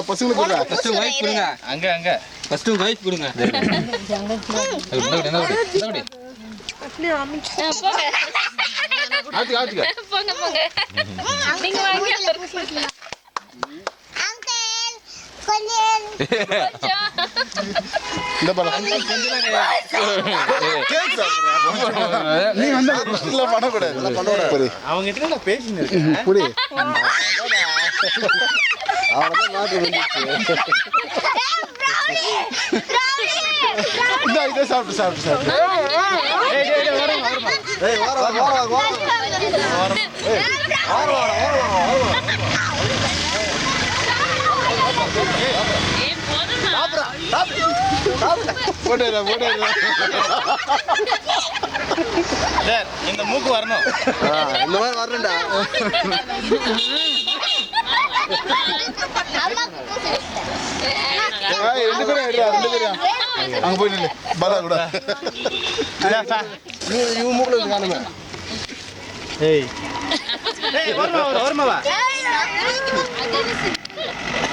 First vibe கொடுங்க. அங்க first vibe கொடுங்க. போங்க நீங்க வாங்க. இந்த படம் நீ வந்து பண்ணக்கூடாது. அவங்க கிட்ட பேசினு இருக்கேன். புடி அவ்வளோதான் மாட்டு வந்துச்சு. இதை சாப்பிட்டு இந்த மூக்கு வரணும். இந்த மாதிரி வரணும்டா. ரெண்டு பேரும் அங்க போய் நில்லு. பாலா கூட இவன் மூக்குல காணுமே. வருமாவா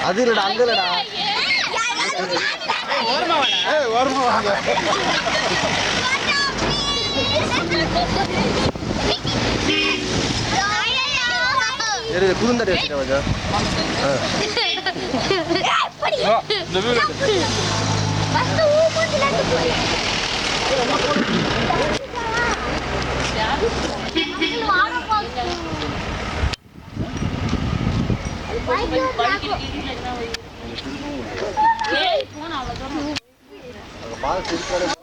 அது இல்லடா, அங்க இல்லடா. வருமாவாங்க. குறுந்தடி வச்சுட்டேன் கொஞ்சம். பால்